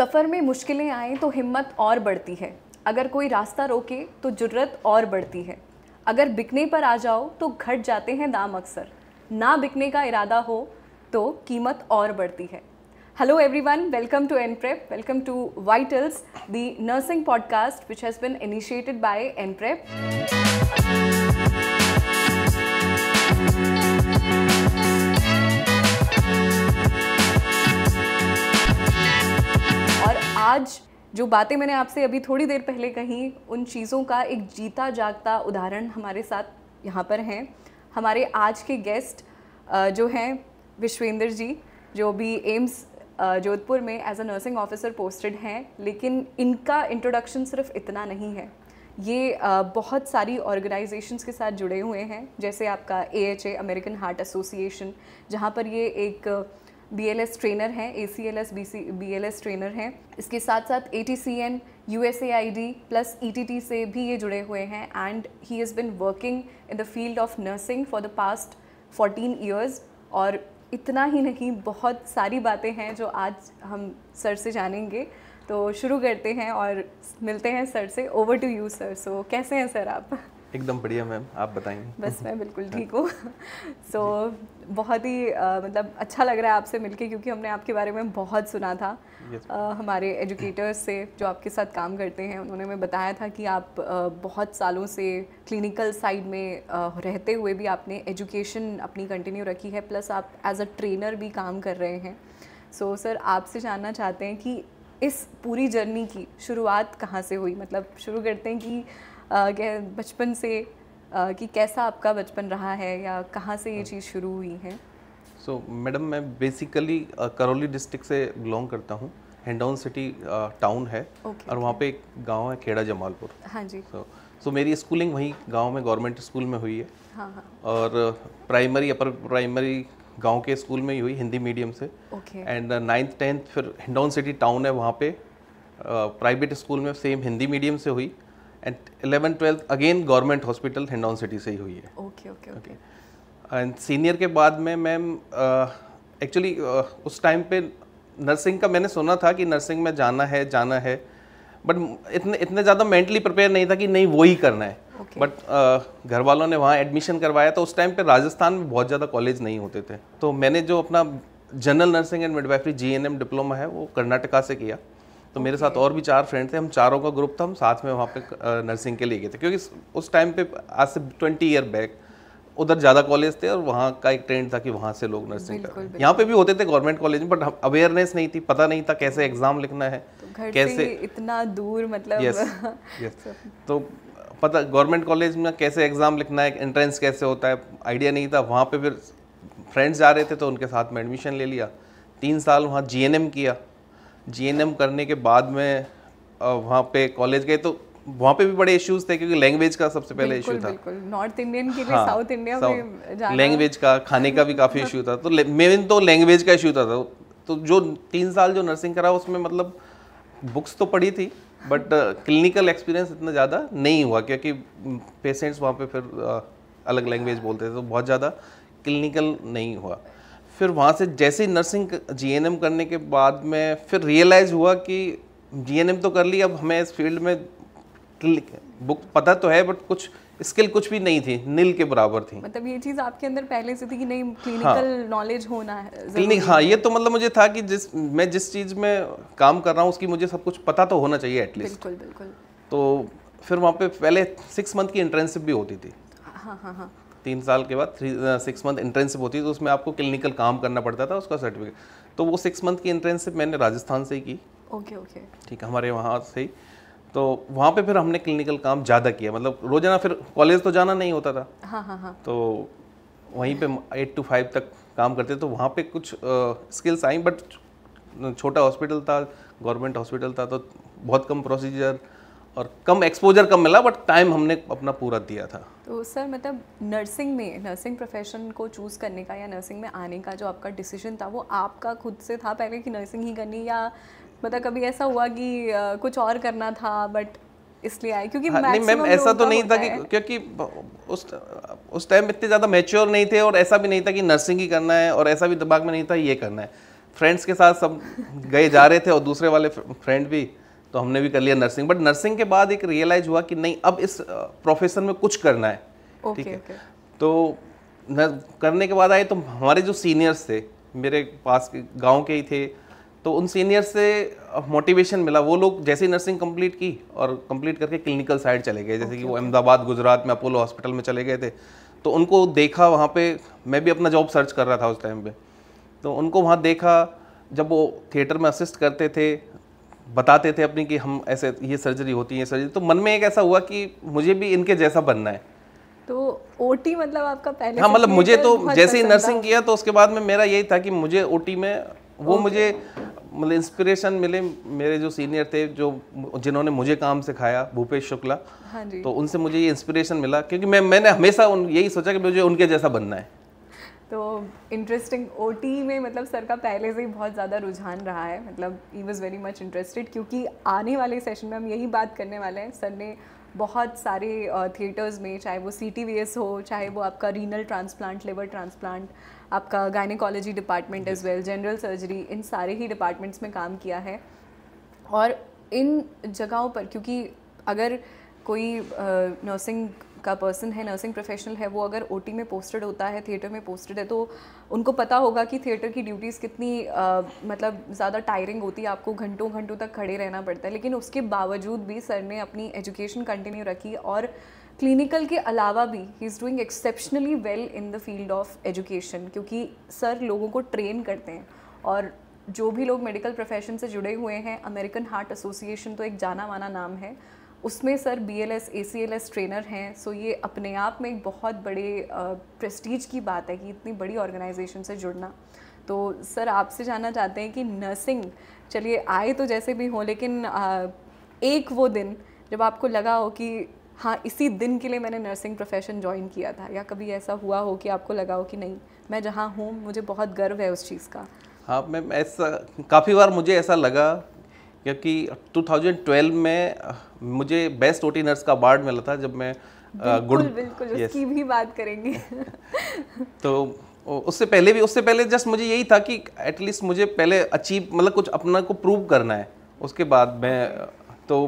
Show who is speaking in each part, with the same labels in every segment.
Speaker 1: सफ़र में मुश्किलें आएँ तो हिम्मत और बढ़ती है, अगर कोई रास्ता रोके तो जुर्रत और बढ़ती है, अगर बिकने पर आ जाओ तो घट जाते हैं दाम अक्सर, ना बिकने का इरादा हो तो कीमत और बढ़ती है। Hello everyone, welcome to NPrep, welcome to Vitals, the nursing podcast which has been initiated by NPrep. और आज जो बातें मैंने आपसे अभी थोड़ी देर पहले कही, उन चीज़ों का एक जीता जागता उदाहरण हमारे साथ यहाँ पर हैं। हमारे आज के गेस्ट जो हैं विश्वेंद्र जी, जो भी एम्स जोधपुर में as a nursing officer posted हैं, लेकिन इनका इंट्रोडक्शन सिर्फ इतना नहीं है। ये बहुत सारी ऑर्गेनाइजेशंस के साथ जुड़े हुए हैं, जैसे आपका AHA अमेरिकन हार्ट एसोसिएशन, जहाँ पर ये एक BLS ट्रेनर हैं, ACLS BLS ट्रेनर हैं। इसके साथ साथ ATCN USAID प्लस ETT से भी ये जुड़े हुए हैं and he has been working in the field of nursing for the past 14 years. और इतना ही नहीं, बहुत सारी बातें हैं जो आज हम सर से जानेंगे। तो शुरू करते हैं और मिलते हैं सर से। Over to you sir. So कैसे हैं सर आप?
Speaker 2: एकदम बढ़िया मैम, आप बताएंगे।
Speaker 1: बस मैं बिल्कुल ठीक हूँ। सो बहुत ही मतलब अच्छा लग रहा है आपसे मिलके, क्योंकि हमने आपके बारे में बहुत सुना था। हमारे एजुकेटर्स से जो आपके साथ काम करते हैं, उन्होंने हमें बताया था कि आप बहुत सालों से क्लिनिकल साइड में रहते हुए भी आपने एजुकेशन अपनी कंटिन्यू रखी है, प्लस आप एज अ ट्रेनर भी काम कर रहे हैं। सो सर, आपसे जानना चाहते हैं कि इस पूरी जर्नी की शुरुआत कहाँ से हुई? मतलब शुरू करते हैं कि बचपन से कि कैसा आपका बचपन रहा है या कहाँ से ये चीज़ शुरू हुई है?
Speaker 2: सो मैडम, मैं बेसिकली करौली डिस्ट्रिक्ट से बिलोंग करता हूँ। हिंडौन सिटी टाउन है और वहाँ पे एक गांव है खेड़ा जमालपुर।
Speaker 1: हाँ जी।
Speaker 2: सो मेरी स्कूलिंग वहीं गांव में गवर्नमेंट स्कूल में हुई है।
Speaker 1: हाँ हाँ।
Speaker 2: और प्राइमरी अपर प्राइमरी गांव के स्कूल में ही हुई, हिंदी मीडियम से। एंड 9th 10th फिर हिंडौन सिटी टाउन है, वहाँ पे प्राइवेट स्कूल में सेम हिंदी मीडियम से हुई। And 11th 12th again government hospital Hindaun city से ही हुई है।
Speaker 1: ओके।
Speaker 2: एंड सीनियर के बाद में मैम एक्चुअली उस टाइम पे नर्सिंग का मैंने सुना था कि नर्सिंग में जाना है, बट इतने ज़्यादा मेंटली प्रिपेयर नहीं था कि नहीं वो ही करना है। बट घर वालों ने वहाँ एडमिशन करवाया, तो उस टाइम पे राजस्थान में बहुत ज़्यादा कॉलेज नहीं होते थे। तो मैंने जो अपना general nursing and midwifery GNM diploma है वो कर्नाटका से किया। तो मेरे साथ और भी 4 फ्रेंड थे, हम चारों का ग्रुप था, हम साथ में वहाँ पे नर्सिंग के लिए गए थे, क्योंकि उस टाइम पे आज से 20 ईयर बैक उधर ज़्यादा कॉलेज थे और वहाँ का एक ट्रेंड था कि वहाँ से लोग नर्सिंग कर रहे हैं। यहाँ पे भी होते थे गवर्नमेंट कॉलेज में, बट अवेयरनेस नहीं थी, पता नहीं था कैसे एग्ज़ाम लिखना है,
Speaker 1: तो कैसे इतना दूर, मतलब
Speaker 2: यस तो पता गवर्नमेंट कॉलेज में कैसे एग्ज़ाम लिखना है, एंट्रेंस कैसे होता है, आइडिया नहीं था। वहाँ पे फिर फ्रेंड्स जा रहे थे तो उनके साथ में एडमिशन ले लिया। 3 साल वहाँ GNM किया। GNM करने के बाद में वहाँ पे कॉलेज गए, तो वहाँ पे भी बड़े इश्यूज थे, क्योंकि लैंग्वेज का सबसे पहले इशू था।
Speaker 1: नॉर्थ इंडियन के लिए साउथ इंडिया में जाना,
Speaker 2: लैंग्वेज का, खाने का भी काफ़ी इशू था। तो मेन तो लैंग्वेज का इशू था। तो जो 3 साल जो नर्सिंग करा उसमें मतलब बुक्स तो पढ़ी थी, बट क्लिनिकल एक्सपीरियंस इतना ज़्यादा नहीं हुआ, क्योंकि पेशेंट्स वहाँ पे फिर अलग लैंग्वेज बोलते थे, तो बहुत ज़्यादा क्लिनिकल नहीं हुआ। फिर वहाँ से जैसे ही नर्सिंग GNM करने के बाद में फिर रियलाइज़ हुआ कि GNM तो कर ली, अब हमें इस फील्ड में बुक पता तो है, बट कुछ स्किल कुछ भी नहीं थी, नील के बराबर थी।
Speaker 1: मतलब ये चीज़ आपके अंदर पहले से थी कि नहीं, क्लिनिकल नॉलेज होना है
Speaker 2: क्लिनिक। हाँ, ये तो मतलब मुझे था कि मैं जिस चीज़ में काम कर रहा हूँ उसकी मुझे सब कुछ पता तो होना चाहिए एटलीस्ट।
Speaker 1: बिल्कुल।
Speaker 2: तो फिर वहाँ पे पहले 6 मंथ की इंटर्नशिप भी होती थी।
Speaker 1: हाँ।
Speaker 2: 3 साल के बाद 6 मंथ इंटर्नशिप होती थी, तो उसमें आपको क्लिनिकल काम करना पड़ता था, उसका सर्टिफिकेट। तो वो 6 मंथ की इंटर्नशिप मैंने राजस्थान से ही की।
Speaker 1: ओके। ठीक,
Speaker 2: हमारे वहाँ से ही। तो वहाँ पे फिर हमने क्लिनिकल काम ज़्यादा किया, मतलब रोजाना, फिर कॉलेज तो जाना नहीं होता था।
Speaker 1: हाँ। तो
Speaker 2: वहीं पे 8 to 5 तक काम करते, तो वहाँ पे कुछ स्किल्स आई, बट छोटा हॉस्पिटल था, गवर्नमेंट हॉस्पिटल था, तो बहुत कम प्रोसीजर और कम एक्सपोजर कम मिला, बट टाइम हमने अपना पूरा दिया था।
Speaker 1: तो सर, मतलब नर्सिंग प्रोफेशन को चूज़ करने का या नर्सिंग में आने का जो आपका डिसीजन था, वो आपका खुद से था पहले कि नर्सिंग ही करनी, या मतलब कभी ऐसा हुआ कि कुछ और करना था बट इसलिए आए? क्योंकि
Speaker 2: नहीं मैम, ऐसा तो नहीं था कि, क्योंकि उस टाइम इतने ज़्यादा मैच्योर नहीं थे, और ऐसा भी नहीं था कि नर्सिंग ही करना है, और ऐसा भी दिमाग में नहीं था ये करना है। फ्रेंड्स के साथ सब गए जा रहे थे और दूसरे वाले फ्रेंड भी, तो हमने भी कर लिया नर्सिंग। बट नर्सिंग के बाद एक रियलाइज हुआ कि नहीं, अब इस प्रोफेशन में कुछ करना है, ठीक है। तो करने के बाद आए तो हमारे जो सीनियर्स थे मेरे पास के गांव के ही थे, तो उन सीनियर्स से मोटिवेशन मिला। वो लोग जैसे ही नर्सिंग कंप्लीट की और कंप्लीट करके क्लिनिकल साइड चले गए, जैसे कि वो अहमदाबाद गुजरात में अपोलो हॉस्पिटल में चले गए थे। तो उनको देखा वहाँ पे, मैं भी अपना जॉब सर्च कर रहा था उस टाइम पे, तो उनको वहाँ देखा जब वो थिएटर में असिस्ट करते थे, बताते थे अपनी कि हम ऐसे ये सर्जरी होती है सर्जरी, तो मन में एक ऐसा हुआ कि मुझे भी इनके जैसा बनना है।
Speaker 1: तो ओटी मतलब आपका पहले?
Speaker 2: हाँ, मतलब मुझे तो जैसे ही नर्सिंग किया तो उसके बाद में मेरा यही था कि मुझे ओटी में वो मुझे मतलब इंस्पिरेशन मिले। मेरे जो सीनियर थे जो जिन्होंने मुझे काम सिखाया, भूपेश शुक्ला,
Speaker 1: हाँ जी।
Speaker 2: तो उनसे मुझे ये इंस्पिरेशन मिला, क्योंकि मैंने हमेशा यही सोचा कि मुझे उनके जैसा बनना है।
Speaker 1: तो इंटरेस्टिंग, ओटी में मतलब सर का पहले से ही बहुत ज़्यादा रुझान रहा है, मतलब he was very much interested, क्योंकि आने वाले सेशन में हम यही बात करने वाले हैं। सर ने बहुत सारे थिएटर्स में, चाहे वो CTVS हो, चाहे वो आपका रीनल ट्रांसप्लांट, लिवर ट्रांसप्लांट, आपका gynaecology department as well, general surgery, इन सारे ही डिपार्टमेंट्स में काम किया है। और इन जगहों पर, क्योंकि अगर कोई नर्सिंग का पर्सन है, नर्सिंग प्रोफेशनल है, वो अगर ओटी में पोस्टेड होता है, थिएटर में पोस्टेड है, तो उनको पता होगा कि थिएटर की ड्यूटीज़ कितनी मतलब ज़्यादा टायरिंग होती है, आपको घंटों घंटों तक खड़े रहना पड़ता है। लेकिन उसके बावजूद भी सर ने अपनी एजुकेशन कंटिन्यू रखी, और क्लिनिकल के अलावा भी he is doing exceptionally well in the field of education, क्योंकि सर लोगों को ट्रेन करते हैं। और जो भी लोग मेडिकल प्रोफेशन से जुड़े हुए हैं, अमेरिकन हार्ट एसोसिएशन तो एक जाना माना नाम है, उसमें सर BLS ACLS ट्रेनर हैं। सो ये अपने आप में एक बहुत बड़े प्रेस्टीज की बात है कि इतनी बड़ी ऑर्गेनाइजेशन से जुड़ना। तो सर आपसे जानना चाहते हैं कि नर्सिंग, चलिए आए तो जैसे भी हो, लेकिन एक वो दिन जब आपको लगा हो कि हाँ, इसी दिन के लिए मैंने नर्सिंग प्रोफेशन ज्वाइन किया था, या कभी ऐसा हुआ हो कि आपको लगा हो कि नहीं, मैं जहाँ हूँ मुझे बहुत गर्व है उस चीज़ का?
Speaker 2: हाँ मैम, ऐसा काफ़ी बार मुझे ऐसा लगा, क्योंकि 2012 में मुझे बेस्ट ओटी नर्स का अवार्ड मिला था, जब मैं
Speaker 1: बिल्कुल उसकी भी बात करेंगे।
Speaker 2: तो उससे पहले जस्ट मुझे यही था कि एटलीस्ट मुझे पहले अचीव, मतलब कुछ अपना को प्रूव करना है। उसके बाद मैं तो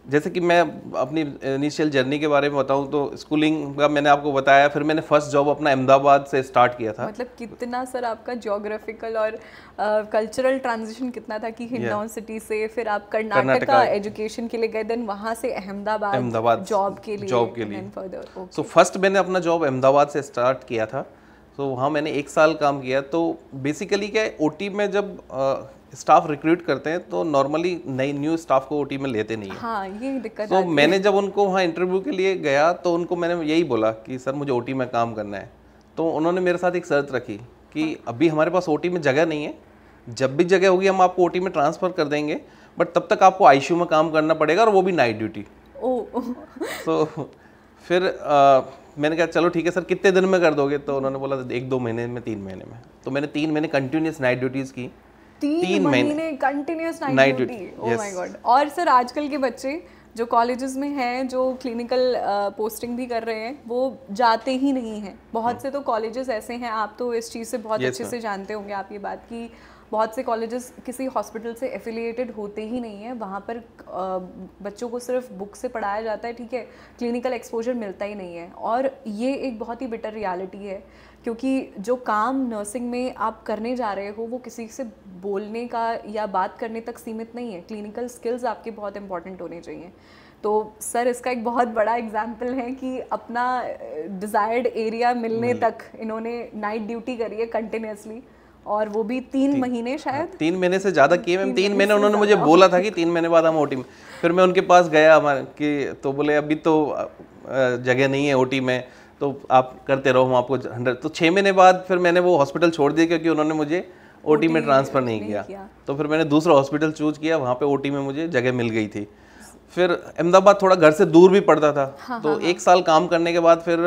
Speaker 2: जैसे कि मैं अपनी इनिशियल जर्नी के बारे में बताऊं तो स्कूलिंग का मैंने आपको बताया, फिर मैंने फर्स्ट जॉब अपना अहमदाबाद से स्टार्ट किया था।
Speaker 1: मतलब कितना सर आपका ज्योग्राफिकल और कल्चरल ट्रांजिशन कितना था कि हिंडौन सिटी से फिर आप कर्नाटका एजुकेशन के लिए गए, देन वहाँ से अहमदाबाद जॉब के लिए।
Speaker 2: सो फर्स्ट मैंने अपना जॉब अहमदाबाद से स्टार्ट किया था, तो वहाँ मैंने 1 साल काम किया। तो बेसिकली क्या है, ओटी में जब स्टाफ रिक्रूट करते हैं तो नॉर्मली नई न्यू स्टाफ को ओटी में लेते नहीं है।
Speaker 1: हाँ, ये दिक्कत
Speaker 2: तो मैंने जब उनको वहाँ इंटरव्यू के लिए गया तो उनको मैंने यही बोला कि सर मुझे ओटी में काम करना है। तो उन्होंने मेरे साथ एक शर्त रखी कि अभी हमारे पास ओटी में जगह नहीं है, जब भी जगह होगी हम आपको ओटी में ट्रांसफ़र कर देंगे, बट तब तक आपको आईसीयू में काम करना पड़ेगा, और वो भी नाइट ड्यूटी। तो फिर मैंने कहा चलो ठीक है सर, कितने दिन में कर दोगे? तो उन्होंने बोला 1-2 महीने में, 3 महीने में। तो मैंने 3 महीने कंटिन्यूस नाइट ड्यूटीज़ की।
Speaker 1: 3 महीने continuous night duty? Oh my God. और सर आजकल के बच्चे जो कॉलेजेस में हैं, जो क्लिनिकल पोस्टिंग भी कर रहे हैं, वो जाते ही नहीं हैं। बहुत से तो कॉलेजेस ऐसे हैं, आप तो इस चीज़ से बहुत अच्छे से जानते होंगे आप ये बात, कि बहुत से कॉलेजेस किसी हॉस्पिटल से एफिलिएटेड होते ही नहीं है। वहाँ पर बच्चों को सिर्फ बुक से पढ़ाया जाता है, ठीक है, क्लिनिकल एक्सपोजर मिलता ही नहीं है। और ये एक बहुत ही बिटर रियलिटी है, क्योंकि जो काम नर्सिंग में आप करने जा रहे हो वो किसी से बोलने का या बात करने तक सीमित नहीं है। क्लिनिकल स्किल्स आपके बहुत इंपॉर्टेंट होने चाहिए। तो सर इसका एक बहुत बड़ा एग्जाम्पल है कि अपना डिज़ायर्ड एरिया मिलने तक इन्होंने नाइट ड्यूटी करी है कंटिन्यूसली, और वो भी 3 महीने शायद।
Speaker 2: 3 महीने से ज़्यादा किए मैम। 3 महीने उन्होंने मुझे बोला था कि 3 महीने बाद हम ओटी में। फिर मैं उनके पास गया हमारे कि, तो बोले अभी तो जगह नहीं है ओटी में, तो आप करते रहो, हम आपको 100। तो 6 महीने बाद फिर मैंने वो हॉस्पिटल छोड़ दिया, क्योंकि उन्होंने मुझे ओटी में ट्रांसफ़र नहीं किया। तो फिर मैंने दूसरा हॉस्पिटल चूज किया, वहाँ पे ओटी में मुझे जगह मिल गई थी। फिर अहमदाबाद थोड़ा घर से दूर भी पड़ता था। तो 1 साल काम करने के बाद फिर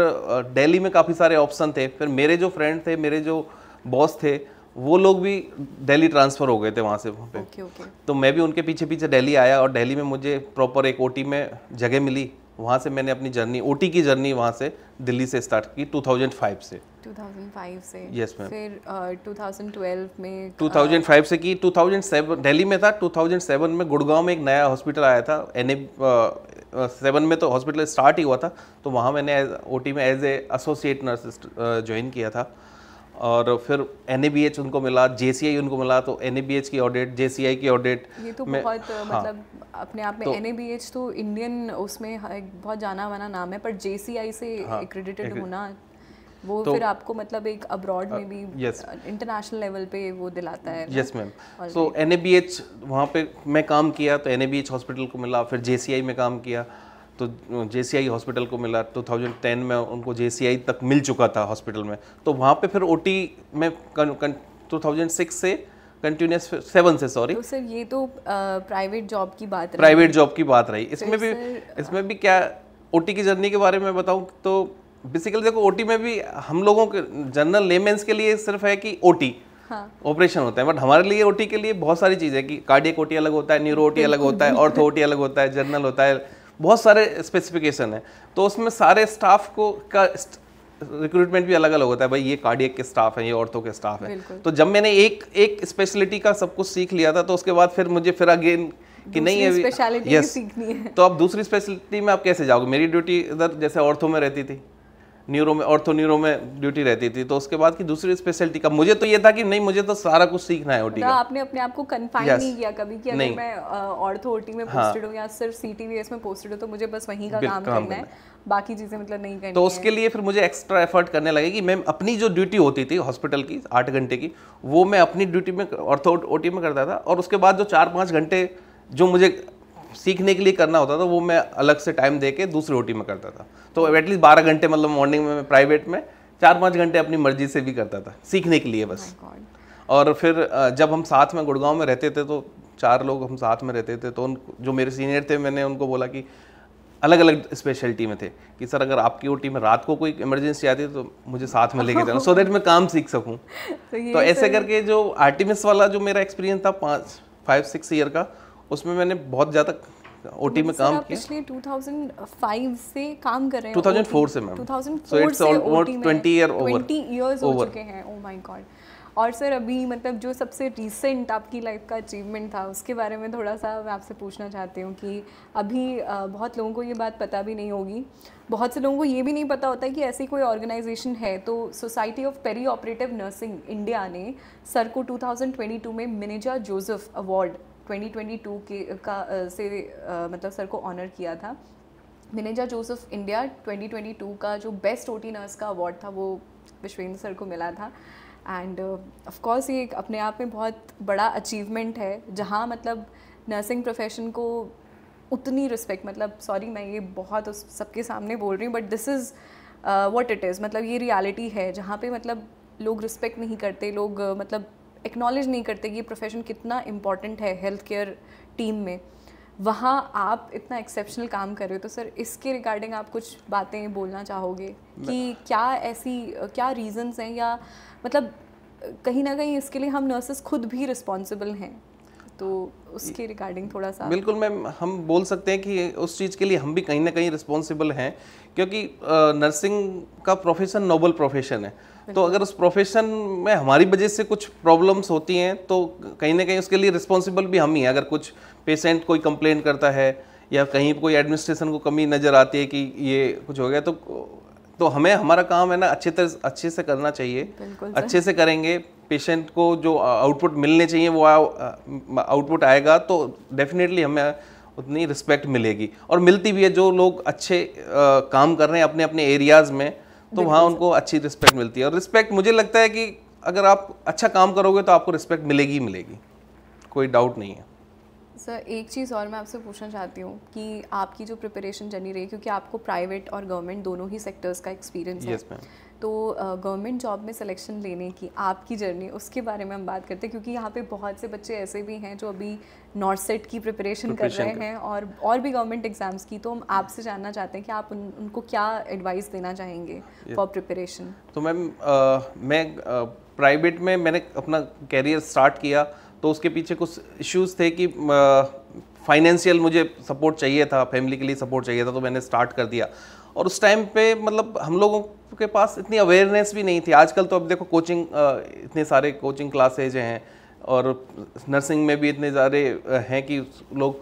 Speaker 2: दिल्ली में काफ़ी सारे ऑप्शन थे। फिर मेरे जो फ्रेंड थे, मेरे जो बॉस थे, वो लोग भी दिल्ली ट्रांसफ़र हो गए थे वहाँ से वहाँ पे। तो मैं भी उनके पीछे पीछे दिल्ली आया, और दिल्ली में मुझे प्रॉपर एक ओटी में जगह मिली। वहाँ से मैंने अपनी जर्नी, ओटी की जर्नी वहाँ से दिल्ली से स्टार्ट की 2005 से।
Speaker 1: 2005 से।
Speaker 2: Yes ma'am.
Speaker 1: फिर 2012 में
Speaker 2: 2005 से की 2007 दिल्ली में था। 2007 में गुड़गांव में एक नया हॉस्पिटल आया था। NA7 में तो हॉस्पिटल स्टार्ट ही हुआ था, तो वहाँ मैंने OT में as a associate nurse join किया था। और फिर NABH उनको मिला, JCI उनको मिला, तो NABH की ऑडिट, JCI की ऑडिट।
Speaker 1: ये तो बहुत मतलब अपने आप में NABH तो इंडियन उसमें एक बहुत जाना माना नाम है, पर JCI से एक्रेडिटेड होना वो तो, फिर आपको मतलब एक अब्रॉड में भी इंटरनेशनल लेवल पे वो दिलाता है।
Speaker 2: Yes ma'am. सो NABH वहाँ पे मैं काम किया तो NABH हॉस्पिटल को मिला, फिर JCI में काम किया तो JCI हॉस्पिटल को मिला। 2010 में उनको JCI तक मिल चुका था हॉस्पिटल में, तो वहाँ पे फिर OT में 2006 से कंटिन्यूस 7 से सॉरी।
Speaker 1: तो सर ये तो प्राइवेट जॉब की बात रही,
Speaker 2: प्राइवेट जॉब की बात रही। इसमें भी क्या OT की जर्नी के बारे में बताऊँ तो बेसिकली देखो OT में भी हम लोगों के जनरल लेमेंस के लिए सिर्फ है कि OT ऑपरेशन होता है, बट हमारे लिए OT के लिए बहुत सारी चीज़ें कि कार्डियक OT अलग होता है, न्यूरो OT अलग होता है, ऑर्थो OT अलग होता है, जर्नल होता है, बहुत सारे स्पेसिफिकेशन है। तो उसमें सारे स्टाफ को का रिक्रूटमेंट भी अलग अलग होता है। भाई ये कार्डियक के स्टाफ है, ये ऑर्थो के स्टाफ है। तो जब मैंने एक स्पेशलिटी का सब कुछ सीख लिया था, तो उसके बाद फिर मुझे फिर अगेन कि नहीं है
Speaker 1: स्पेशलिटी सीखनी है,
Speaker 2: तो अब दूसरी स्पेशलिटी में आप कैसे जाओगे। मेरी ड्यूटी इधर जैसे ऑर्थो में रहती थी, न्यूरो में, ऑर्थो न्यूरो में ड्यूटी रहती थी, तो उसके बाद की दूसरी स्पेशलिटी का मुझे तो ये था कि नहीं मुझे तो सारा कुछ सीखना है OT का।
Speaker 1: आपने अपने आप को कन्फाइन नहीं किया कभी कि अगर मैं ऑर्थो OT में पोस्टेड हूँ या सिर्फ CTVS में पोस्टेड हूँ तो मुझे बस वहीं का काम करना है, बाकी चीजें मतलब नहीं करनी।
Speaker 2: तो उसके लिए फिर मुझे एक्स्ट्रा एफर्ट करने लगे कि मैं अपनी जो ड्यूटी होती थी हॉस्पिटल की 8 घंटे की, वो मैं अपनी ड्यूटी में ऑर्थो OT में करता था, और उसके बाद जो 4-5 घंटे जो मुझे सीखने के लिए करना होता था वो मैं अलग से टाइम दे के दूसरे OT में करता था। तो एटलीस्ट 12 घंटे मतलब मॉर्निंग में मैं प्राइवेट में 4-5 घंटे अपनी मर्जी से भी करता था सीखने के लिए बस। और फिर जब हम साथ में गुड़गांव में रहते थे तो 4 लोग हम साथ में रहते थे, तो जो मेरे सीनियर थे मैंने उनको बोला कि अलग अलग स्पेशलिटी में थे कि सर अगर आपकी OT में रात को कोई इमरजेंसी आती है तो मुझे साथ में लेके जाना सो दैट मैं काम सीख सकूँ। तो ऐसे करके जो आर्टिमिस वाला जो मेरा एक्सपीरियंस था 5-6 ईयर का, उसमें मैंने बहुत ज़्यादा OT में काम किया।
Speaker 1: पिछले 2005 से काम कर रहे हैं
Speaker 2: 2004 से मैम,
Speaker 1: 2004 से OT में
Speaker 2: 20
Speaker 1: इयर्स हो चुके हैं। Oh my God. और सर अभी मतलब जो सबसे रीसेंट आपकी लाइफ का अचीवमेंट था उसके बारे में थोड़ा सा मैं आपसे पूछना चाहती हूँ कि अभी बहुत लोगों को ये बात पता भी नहीं होगी, बहुत से लोगों को ये भी नहीं पता होता है कि ऐसी कोई ऑर्गेनाइजेशन है। तो society of peri operative nursing India ने सर को 2022 में मिनेजा जोसेफ अवार्ड 2022 से मतलब सर को ऑनर किया था। मिनेजा जोसेफ इंडिया 2022 का जो बेस्ट OT नर्स का अवार्ड था वो विश्वेंद्र सर को मिला था। एंड ऑफ कोर्स ये एक अपने आप में बहुत बड़ा अचीवमेंट है जहाँ मतलब नर्सिंग प्रोफेशन को उतनी रिस्पेक्ट, मतलब सॉरी मैं ये बहुत सबके सामने बोल रही हूँ but this is what it is, मतलब ये रियलिटी है जहाँ पे मतलब लोग रिस्पेक्ट नहीं करते, लोग मतलब एक्नॉलेज नहीं करते कि ये प्रोफेशन कितना इम्पॉर्टेंट है हेल्थ केयर टीम में। वहाँ आप इतना एक्सेप्शनल काम कर रहे हो, तो सर इसके रिगार्डिंग आप कुछ बातें बोलना चाहोगे कि क्या रीजंस हैं, या मतलब कहीं ना कहीं इसके लिए हम नर्सेस खुद भी रिस्पॉन्सिबल हैं, तो उसके रिगार्डिंग थोड़ा सा।
Speaker 2: बिल्कुल मैम, हम बोल सकते हैं कि उस चीज़ के लिए हम भी कहीं ना कहीं रिस्पॉन्सिबल हैं, क्योंकि नर्सिंग का प्रोफेशन नोबल प्रोफेशन है। तो अगर उस प्रोफेशन में हमारी वजह से कुछ प्रॉब्लम्स होती हैं तो कहीं ना कहीं उसके लिए रिस्पॉन्सिबल भी हम ही हैं। अगर कुछ पेशेंट कोई कंप्लेंट करता है या कहीं कोई एडमिनिस्ट्रेशन को कमी नज़र आती है कि ये कुछ हो गया, तो हमें हमारा काम है ना अच्छे से करना चाहिए। अच्छे से करेंगे, पेशेंट को जो आउटपुट मिलने चाहिए वो आउटपुट आएगा तो डेफिनेटली हमें उतनी रिस्पेक्ट मिलेगी, और मिलती भी है। जो लोग अच्छे काम कर रहे हैं अपने अपने एरियाज़ में, तो वहाँ उनको अच्छी रिस्पेक्ट मिलती है। और रिस्पेक्ट मुझे लगता है कि अगर आप अच्छा काम करोगे तो आपको रिस्पेक्ट मिलेगी ही मिलेगी, कोई डाउट नहीं है।
Speaker 1: सर एक चीज़ और मैं आपसे पूछना चाहती हूँ कि आपकी जो प्रिपरेशन जर्नी रही, क्योंकि आपको प्राइवेट और गवर्नमेंट दोनों ही सेक्टर्स का एक्सपीरियंस है, तो गवर्नमेंट जॉब में सिलेक्शन लेने की आपकी जर्नी, उसके बारे में हम बात करते हैं, क्योंकि यहाँ पे बहुत से बच्चे ऐसे भी हैं जो अभी नॉर्सेट की प्रिपरेशन कर रहे हैं और भी गवर्नमेंट एग्जाम्स की। तो हम आपसे जानना चाहते हैं कि आप उनको क्या एडवाइस देना चाहेंगे फॉर प्रिपरेशन।
Speaker 2: तो मैम मैं प्राइवेट में मैंने अपना कैरियर स्टार्ट किया, तो उसके पीछे कुछ इश्यूज थे कि फाइनेंशियल मुझे सपोर्ट चाहिए था, फैमिली के लिए सपोर्ट चाहिए था, तो मैंने स्टार्ट कर दिया। और उस टाइम पे मतलब हम लोगों के पास इतनी अवेयरनेस भी नहीं थी। आजकल तो अब देखो कोचिंग, इतने सारे कोचिंग क्लासेज हैं और नर्सिंग में भी इतने सारे हैं कि लोग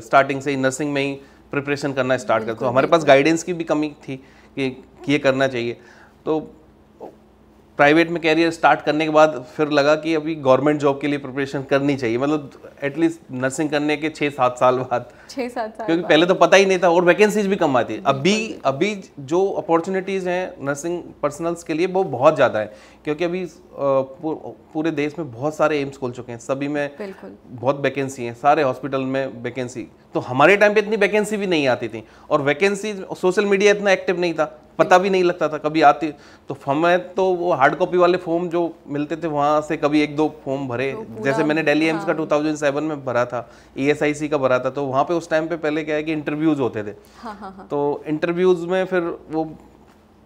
Speaker 2: स्टार्टिंग से ही नर्सिंग में ही प्रिपरेशन करना स्टार्ट करते। तो हमारे पास गाइडेंस की भी कमी थी कि ये करना चाहिए। तो प्राइवेट में कैरियर स्टार्ट करने के बाद फिर लगा कि अभी गवर्नमेंट जॉब के लिए प्रिपरेशन करनी चाहिए, मतलब एटलीस्ट नर्सिंग करने के 6-7 साल बाद,
Speaker 1: 6-7 साल
Speaker 2: क्योंकि पहले तो पता ही नहीं था और वैकेंसीज भी कम आती। अभी जो अपॉर्चुनिटीज़ हैं नर्सिंग पर्सनल्स के लिए वो बहुत ज़्यादा है, क्योंकि अभी पूरे देश में बहुत सारे एम्स खुल चुके हैं, सभी में बहुत वैकेंसी हैं, सारे हॉस्पिटल में वैकेंसी। तो हमारे टाइम पे इतनी वैकेंसी भी नहीं आती थी, और वैकेंसी सोशल मीडिया इतना एक्टिव नहीं था, पता भी नहीं लगता था कभी आती। तो हमें तो वो हार्ड कॉपी वाले फॉर्म जो मिलते थे वहाँ से कभी 1-2 फॉर्म भरे, जैसे मैंने दिल्ली एम्स का 2007 में भरा था, ESIC का भरा था। तो वहाँ पे उस टाइम पे पहले क्या है कि इंटरव्यूज होते थे। तो इंटरव्यूज में फिर वो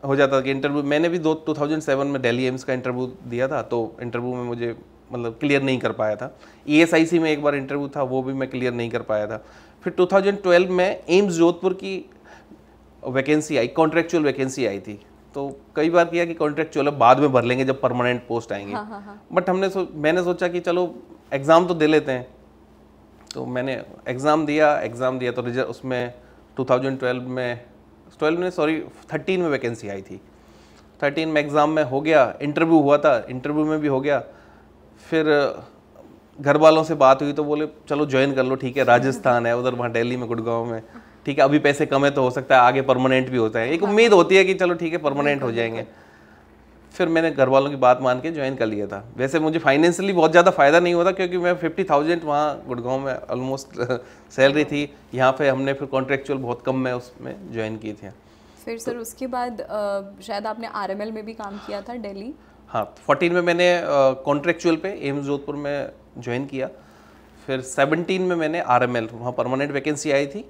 Speaker 2: हो जाता कि इंटरव्यू, मैंने भी 2007 में दिल्ली एम्स का इंटरव्यू दिया था, तो इंटरव्यू में मुझे मतलब क्लियर नहीं कर पाया था। ESIC में एक बार इंटरव्यू था, वो भी मैं क्लियर नहीं कर पाया था। फिर 2012 में एम्स जोधपुर की वैकेंसी आई, कॉन्ट्रेक्चुअल वैकेंसी आई थी। तो कई बार किया कि कॉन्ट्रेक्चुअल बाद में भर लेंगे जब परमानेंट पोस्ट आएंगे। बट मैंने सोचा कि चलो एग्ज़ाम तो दे लेते हैं। तो मैंने एग्ज़ाम दिया तो रिजल्ट उसमें 13 में वैकेंसी आई थी। 13 में एग्ज़ाम में हो गया, इंटरव्यू हुआ था, इंटरव्यू में भी हो गया। फिर घर वालों से बात हुई तो बोले चलो ज्वाइन कर लो, ठीक है, राजस्थान है उधर, वहाँ दिल्ली में, गुड़गांव में, ठीक है, अभी पैसे कम है तो हो सकता है आगे परमानेंट भी होता है। एक उम्मीद होती है कि चलो ठीक है परमानेंट हो जाएंगे। फिर मैंने घर वालों की बात मान के ज्वाइन कर लिया था। वैसे मुझे फाइनेंशियली बहुत ज़्यादा फ़ायदा नहीं होता, क्योंकि मैं 50,000 वहाँ गुड़गांव में ऑलमोस्ट सैलरी थी। यहाँ पे हमने फिर कॉन्ट्रेक्चुअल बहुत कम में उसमें ज्वाइन की थी।
Speaker 1: फिर सर उसके बाद शायद आपने RML में भी काम किया था दिल्ली।
Speaker 2: हाँ, 14 में मैंने कॉन्ट्रेक्चुअल पे एम्स जोधपुर में ज्वाइन किया। फिर 17 में मैंने RML, वहाँ परमानेंट वैकेंसी आई थी,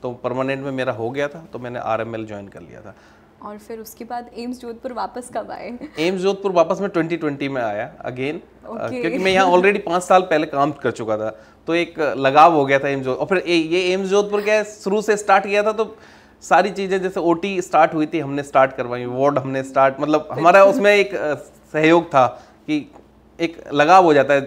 Speaker 2: तो परमानेंट में मेरा हो गया था, तो मैंने RML ज्वाइन कर लिया था।
Speaker 1: और फिर उसके बाद एम्स जोधपुर वापस कब आए?
Speaker 2: एम्स जोधपुर वापस मैं 2020 में आया अगेन, क्योंकि मैं यहाँ ऑलरेडी 5 साल पहले काम कर चुका था, तो एक लगाव हो गया था एम्स जोधपुर। और फिर ये एम्स जोधपुर क्या है, शुरू से स्टार्ट किया था, तो सारी चीज़ें जैसे OT स्टार्ट हुई थी हमने स्टार्ट करवाई, वार्ड हमने स्टार्ट, मतलब हमारा उसमें एक सहयोग था कि एक लगाव हो जाता है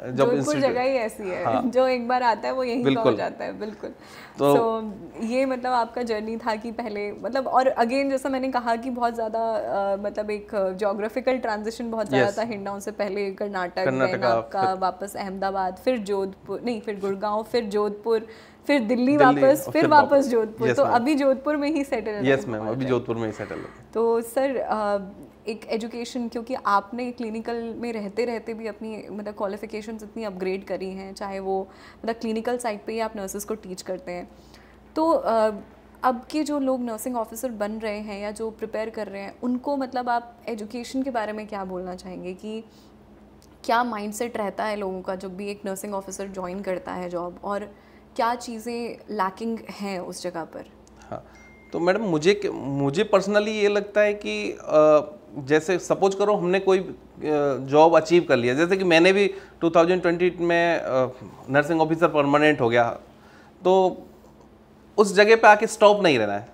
Speaker 2: जब
Speaker 1: जोधपुर जगह ही ऐसी है। हाँ। जो एक बार आता है वो यहीं का हो जाता है। बिल्कुल। तो ये मतलब आपका जर्नी था कि पहले मतलब, और अगेन जैसा मैंने कहा कि बहुत ज़्यादा मतलब एक ज्योग्राफिकल ट्रांजिशन बहुत ज़्यादा था। हिंडौन से पहले कर्नाटक आपका, वापस अहमदाबाद, फिर जोधपुर, नहीं फिर गुड़गांव, फिर जोधपुर, फिर दिल्ली वापस, फिर वापस जोधपुर। तो अभी जोधपुर में ही सेटल है।
Speaker 2: यस मैम, अभी जोधपुर में ही सेटल है।
Speaker 1: तो सर एक एजुकेशन, क्योंकि आपने क्लिनिकल में रहते रहते भी अपनी मतलब क्वालिफिकेशंस इतनी अपग्रेड करी हैं, चाहे वो मतलब क्लिनिकल साइड पे ही आप नर्सेस को टीच करते हैं, तो अब के जो लोग नर्सिंग ऑफिसर बन रहे हैं या जो प्रिपेयर कर रहे हैं, उनको मतलब आप एजुकेशन के बारे में क्या बोलना चाहेंगे कि क्या माइंडसेट रहता है लोगों का जब भी एक नर्सिंग ऑफिसर ज्वाइन करता है जॉब, और क्या चीज़ें लैकिंग हैं उस जगह पर?
Speaker 2: हाँ, तो मैडम मुझे पर्सनली ये लगता है कि जैसे सपोज करो हमने कोई जॉब अचीव कर लिया, जैसे कि मैंने भी 2020 में नर्सिंग ऑफिसर परमानेंट हो गया, तो उस जगह पे आके स्टॉप नहीं रहना है,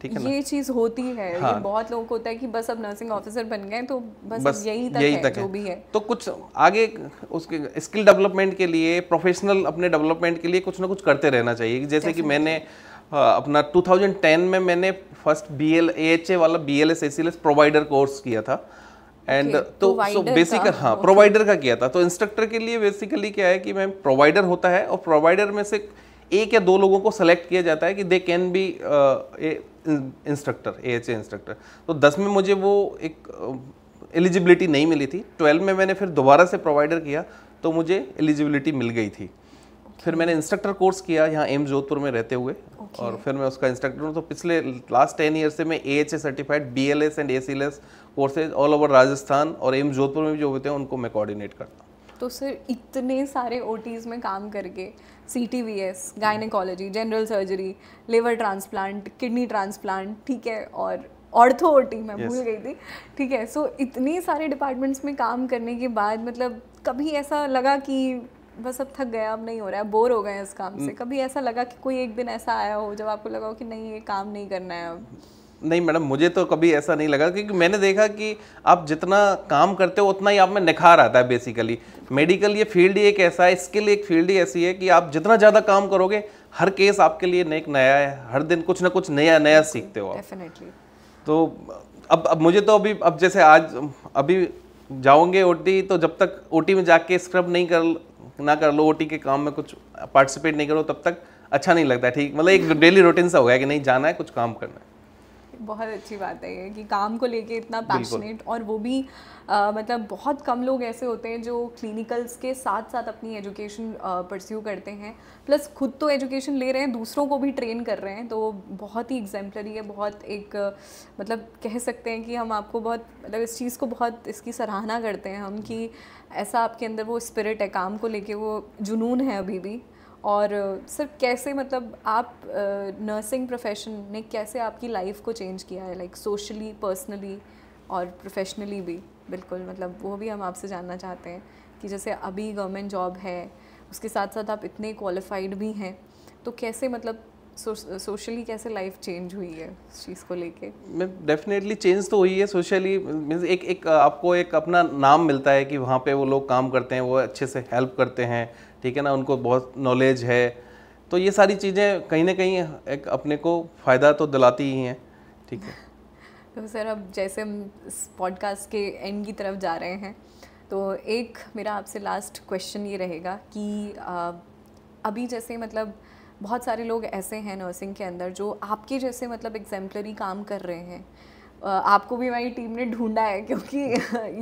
Speaker 2: ठीक है ना?
Speaker 1: ये चीज़ होती है। हाँ। ये बहुत लोगों को होता है कि बस अब नर्सिंग ऑफिसर बन गए तो बस यही तक है जो भी है।
Speaker 2: तो कुछ आगे उसके स्किल डेवलपमेंट के लिए, प्रोफेशनल अपने डेवलपमेंट के लिए कुछ ना कुछ करते रहना चाहिए। जैसे कि मैंने अपना 2010 में मैंने फर्स्ट AHA वाला BLS ACLS प्रोवाइडर कोर्स किया था, एंड तो बेसिक हाँ प्रोवाइडर का किया था। तो इंस्ट्रक्टर के लिए बेसिकली क्या है कि मैम प्रोवाइडर होता है, और प्रोवाइडर में से 1 या 2 लोगों को सेलेक्ट किया जाता है कि they can be instructor, AHA instructor. तो 10 में मुझे वो एक एलिजिबिलिटी नहीं मिली थी। 12 में मैंने फिर दोबारा से प्रोवाइडर किया तो मुझे एलिजिबिलिटी मिल गई थी। फिर मैंने इंस्ट्रक्टर कोर्स किया यहाँ एम्स जोधपुर में रहते हुए, और फिर मैं उसका इंस्ट्रक्टर हूँ। तो पिछले लास्ट 10 ईयर से मैं AHA certified BLS and ACLS courses all over Rajasthan और एम्स जोधपुर में भी जो होते हैं उनको मैं कोऑर्डिनेट करता हूँ।
Speaker 1: तो सर इतने सारे OTs में काम करके, CTVS, gynaecology, general surgery, liver transplant, kidney transplant, ठीक है, और ऑर्थो OT मैं भूल गई थी, ठीक है। सो इतने सारे डिपार्टमेंट्स में काम करने के बाद मतलब कभी ऐसा लगा कि बस अब थक गया, अब नहीं हो रहा है, बोर हो गए हैं इस काम से? कभी ऐसा लगा कि कोई एक दिन ऐसा आया हो जब आपको लगा हो कि नहीं ये काम नहीं करना है अब?
Speaker 2: नहीं मैडम, मुझे तो कभी ऐसा नहीं लगा, क्योंकि मैंने देखा कि आप जितना काम करते हो उतना ही आप में निखार आता है। बेसिकली मेडिकल ये फील्ड ही एक ऐसा है, इसके लिए एक फील्ड ही ऐसी है कि आप जितना ज़्यादा काम करोगे हर केस आपके लिए एक नया है, हर दिन कुछ ना कुछ नया नया सीखते हो आप।
Speaker 1: डेफिनेटली।
Speaker 2: तो अब मुझे तो अब जैसे आज अभी जाओगे ओटी, तो जब तक ओटी में जाके स्क्रब ना कर लो, ओटी के काम में कुछ पार्टिसिपेट नहीं करो, तब तक अच्छा नहीं लगता। ठीक, मतलब एक डेली रूटीन सा हो गया कि नहीं जाना है, कुछ काम करना है।
Speaker 1: बहुत अच्छी बात है ये कि काम को लेके इतना पैशनेट, और वो भी मतलब बहुत कम लोग ऐसे होते हैं जो क्लिनिकल्स के साथ साथ अपनी एजुकेशन परस्यू करते हैं, प्लस खुद तो एजुकेशन ले रहे हैं, दूसरों को भी ट्रेन कर रहे हैं। तो बहुत ही एग्जाम्पलरी है, बहुत एक मतलब कह सकते हैं कि हम आपको बहुत मतलब इस चीज़ को बहुत इसकी सराहना करते हैं हम कि ऐसा आपके अंदर वो स्पिरिट है, काम को लेके वो जुनून है अभी भी। और सर कैसे मतलब आप नर्सिंग प्रोफेशन ने कैसे आपकी लाइफ को चेंज किया है, लाइक सोशली, पर्सनली और प्रोफेशनली भी? बिल्कुल, मतलब वो भी हम आपसे जानना चाहते हैं कि जैसे अभी गवर्नमेंट जॉब है, उसके साथ साथ आप इतने क्वालिफाइड भी हैं, तो कैसे मतलब सोशली कैसे लाइफ चेंज हुई है इस चीज़ को लेके?
Speaker 2: मैं डेफिनेटली चेंज तो हुई है सोशली। मीन्स एक आपको एक अपना नाम मिलता है कि वहाँ पे वो लोग काम करते हैं, वो अच्छे से हेल्प करते हैं, ठीक है ना, उनको बहुत नॉलेज है। तो ये सारी चीज़ें कहीं ना कहीं एक अपने को फ़ायदा तो दिलाती ही हैं, ठीक है।
Speaker 1: तो सर अब जैसे हम इस पॉडकास्ट के एंड की तरफ जा रहे हैं, तो एक मेरा आपसे लास्ट क्वेश्चन ये रहेगा कि अभी जैसे मतलब बहुत सारे लोग ऐसे हैं नर्सिंग के अंदर जो आपके जैसे मतलब एग्जाम्पलरी काम कर रहे हैं। आपको भी हमारी टीम ने ढूंढा है क्योंकि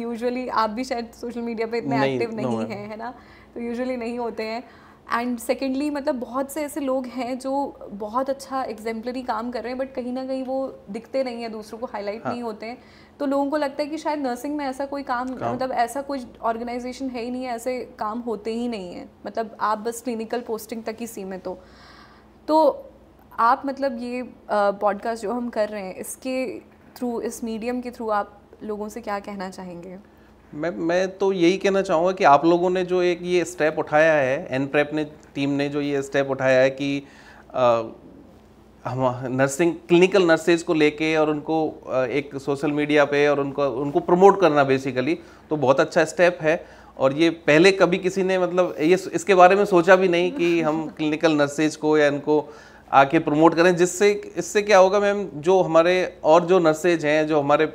Speaker 1: यूजुअली आप भी शायद सोशल मीडिया पे इतने एक्टिव नहीं हैं, है ना, तो यूजुअली नहीं होते हैं। एंड सेकेंडली मतलब बहुत से ऐसे लोग हैं जो बहुत अच्छा एग्जाम्पलरी काम कर रहे हैं, बट कहीं ना कहीं वो दिखते नहीं है, दूसरों को हाईलाइट नहीं होते हैं। तो लोगों को लगता है कि शायद नर्सिंग में ऐसा कोई काम मतलब ऐसा कोई ऑर्गेनाइजेशन है ही नहीं है, ऐसे काम होते ही नहीं है, मतलब आप बस क्लिनिकल पोस्टिंग तक ही सीमित हो। तो आप मतलब ये पॉडकास्ट जो हम कर रहे हैं, इसके थ्रू, इस मीडियम के थ्रू आप लोगों से क्या कहना चाहेंगे?
Speaker 2: मैं तो यही कहना चाहूँगा कि आप लोगों ने जो एक ये स्टेप उठाया है, एनप्रेप ने टीम ने जो ये स्टेप उठाया है कि हम नर्सिंग क्लिनिकल नर्सेज को लेके और उनको एक सोशल मीडिया पे और उनको प्रमोट करना बेसिकली, तो बहुत अच्छा स्टेप है। और ये पहले कभी किसी ने मतलब ये इसके बारे में सोचा भी नहीं कि हम क्लिनिकल नर्सेज को या इनको आके प्रमोट करें, जिससे इससे क्या होगा मैम, जो हमारे और जो नर्सेज हैं, जो हमारे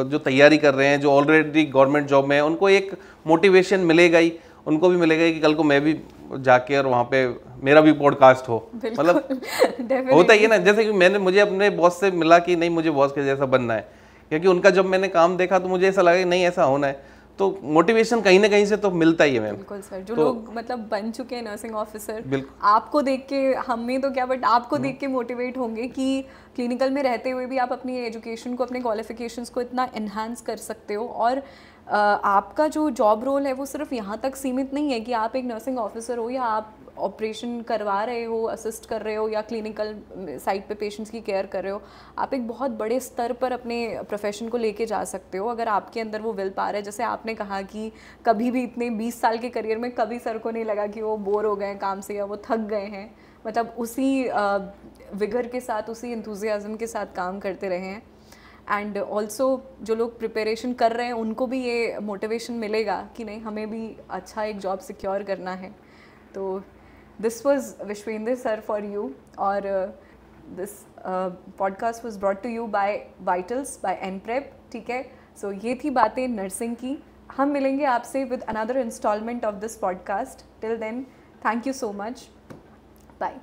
Speaker 2: जो तैयारी कर रहे हैं, जो ऑलरेडी गवर्नमेंट जॉब में है, उनको एक मोटिवेशन मिलेगा ही, उनको भी मिलेगा ही कि कल को मैं भी जाके और वहाँ पे मेरा भी पॉडकास्ट हो। मतलब होता ही है ना, जैसे कि मुझे अपने बॉस से मिला कि नहीं मुझे बॉस के जैसा बनना है, क्योंकि उनका जब मैंने काम देखा तो मुझे ऐसा लगा कि नहीं ऐसा होना है। तो मोटिवेशन कहीं ना कहीं से तो मिलता ही है मैम।
Speaker 1: बिल्कुल सर, जो लोग मतलब बन चुके हैं नर्सिंग ऑफिसर, आपको देख के, हमें तो क्या बट आपको देख के मोटिवेट होंगे कि क्लिनिकल में रहते हुए भी आप अपनी एजुकेशन को, अपने क्वालिफिकेशंस को इतना एनहांस कर सकते हो। और आपका जो जॉब रोल है वो सिर्फ यहाँ तक सीमित नहीं है कि आप एक नर्सिंग ऑफिसर हो या आप ऑपरेशन करवा रहे हो, असिस्ट कर रहे हो, या क्लिनिकल साइट पे पेशेंट्स की केयर कर रहे हो। आप एक बहुत बड़े स्तर पर अपने प्रोफेशन को लेके जा सकते हो अगर आपके अंदर वो विल पावर है। जैसे आपने कहा कि कभी भी इतने 20 साल के करियर में कभी सर को नहीं लगा कि वो बोर हो गए काम से या वो थक गए हैं, मतलब उसी विगर के साथ, उसी इंथुजियाज्म के साथ काम करते रहे हैं। एंड ऑल्सो जो लोग प्रिपरेशन कर रहे हैं उनको भी ये मोटिवेशन मिलेगा कि नहीं हमें भी अच्छा एक जॉब सिक्योर करना है। तो this was Vishwendra sir for you, और this podcast was brought to you by vitals by Enprep, ठीक है। सो ये थी बातें नर्सिंग की। हम मिलेंगे आपसे with another instalment of this podcast. Till then, thank you so much, bye.